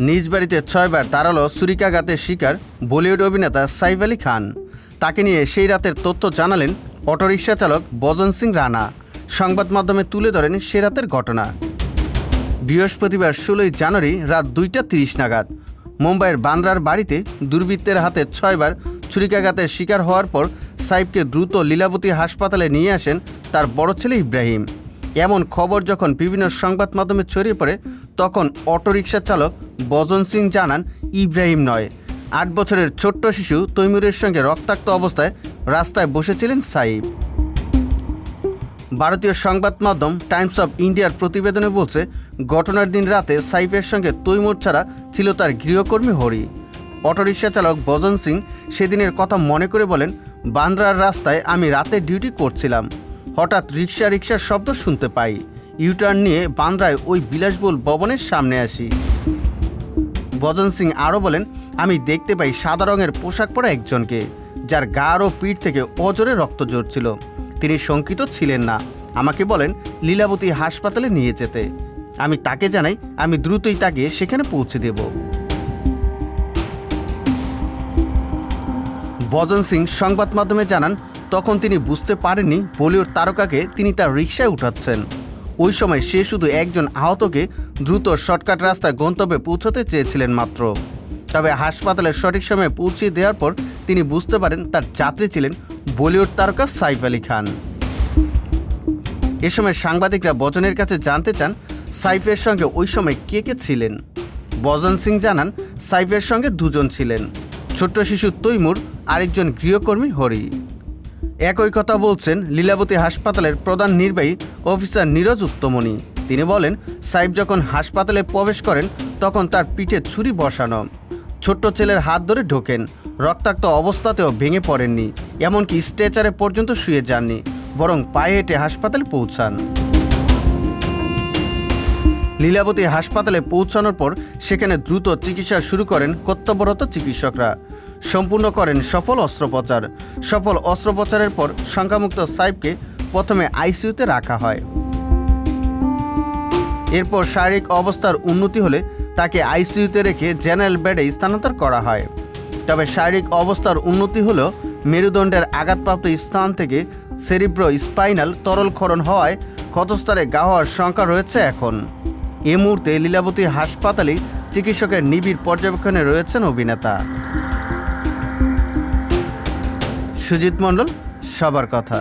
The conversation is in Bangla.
নিজ বাড়িতে 6 বার দাঁড়ালো ছুরিকাঘাতের শিকার বলিউড অভিনেতা সাইফ আলী খান। তাকে নিয়ে সেই রাতের তথ্য জানালেন অটোরিকশা চালক বজন সিং রানা। সংবাদ মাধ্যমে তুলে ধরেন সে রাতের ঘটনা। বৃহস্পতিবার 16 জানুয়ারি রাত 2:30 নাগাদ মুম্বাইয়ের বান্দ্রার বাড়িতে দুর্বৃত্তের হাতে 6 বার ছুরিকাঘাতের শিকার হওয়ার পর সাইফকে দ্রুত লীলাবতী হাসপাতালে নিয়ে আসেন তার বড় ছেলে ইব্রাহিম। এমন খবর যখন বিভিন্ন সংবাদ মাধ্যমে ছড়িয়ে পড়ে তখন অটোরিকশা চালক বজন সিং জানান ইব্রাহিম নয়, 8 বছরের ছোট্ট শিশু তৈমুরের সঙ্গে রক্তাক্ত অবস্থায় রাস্তায় বসেছিলেন সাইফ। ভারতীয় সংবাদ মাধ্যম টাইমস অফ ইন্ডিয়ার প্রতিবেদনে বলছে, ঘটনার দিন রাতে সাইফের সঙ্গে তৈমুর ছাড়া ছিল তার গৃহকর্মী হরি। অটোরিকশা চালক বজন সিং সেদিনের কথা মনে করে বলেন, বান্দ্রার রাস্তায় আমি রাতে ডিউটি করছিলাম। হঠাৎ রিক্সার শব্দ শুনতে পাই। ইউটার্ন নিয়ে বান্দ্রায় ওই বিলাসবহুল ভবনের সামনে আসি। বজন সিং আরও বলেন, আমি দেখতে পাই সাদা রঙের পোশাক পরা একজনকে, যার গা ও পিঠ থেকে অজরে রক্ত ঝরছিল। তিনি শঙ্কিত ছিলেন না। আমাকে বলেন লীলাবতী হাসপাতালে নিয়ে যেতে। আমি তাকে জানাই আমি দ্রুতই তাকে সেখানে পৌঁছে দেব। বজন সিং সংবাদ মাধ্যমে জানান, তখন তিনি বুঝতে পারেননি বলিউড তারকাকে তিনি তার রিকশায় উঠাচ্ছেন। ওই সময় সে শুধু একজন আহতকে দ্রুত শর্টকাট রাস্তায় গন্তব্যে পৌঁছতে চেয়েছিলেন মাত্র। তবে হাসপাতালে সঠিক সময়ে পৌঁছে দেওয়ার পর তিনি বুঝতে পারেন তার যাত্রী ছিলেন বলিউড তারকা সাইফ আলী খান। এ সময় সাংবাদিকরা বজনের কাছে জানতে চান সাইফের সঙ্গে ওই সময় কে কে ছিলেন। বজন সিং জানান, সাইফের সঙ্গে 2 জন ছিলেন, ছোট্ট শিশু তৈমুর, আরেকজন গৃহকর্মী হরি। একই কথা বলছেন লীলাবতী হাসপাতালের প্রধান নির্বাহী অফিসার নীরজ উত্তমনি। তিনি বলেন, সাইফ যখন হাসপাতালে প্রবেশ করেন তখন তার পিঠে ছুরি বসানো। ছোট্ট ছেলের হাত ধরে ঢোকেন। রক্তাক্ত অবস্থাতেও ভেঙে পড়েননি, এমনকি স্ট্রেচারে পর্যন্ত শুয়ে যাননি, বরং পায়ে হেঁটে হাসপাতালে পৌঁছান। লীলাবতী হাসপাতালে পৌঁছানোর পর সেখানে দ্রুত চিকিৎসা শুরু করেন কর্তব্যরত চিকিৎসকরা। সম্পূর্ণ করেন সফল অস্ত্রোপচার। সফল অস্ত্রোপচারের পর শঙ্কামুক্ত সাইফকে প্রথমে আইসিইউতে রাখা হয়। এরপর শারীরিক অবস্থার উন্নতি হলে তাকে আইসিইউতে রেখে জেনারেল বেডে স্থানান্তর করা হয়। তবে শারীরিক অবস্থার উন্নতি হলেও মেরুদণ্ডের আঘাতপ্রাপ্ত স্থান থেকে সেরিব্রো স্পাইনাল তরল ক্ষরণ হওয়ায় ক্ষতস্তরে ঘা হওয়ার শঙ্কা রয়েছে এখন। এ মুহূর্তে লীলাবতী হাসপাতালে চিকিৎসকের নিবিড় পর্যবেক্ষণে রয়েছেন অভিনেতা। সুজিত মণ্ডল, সবার কথা।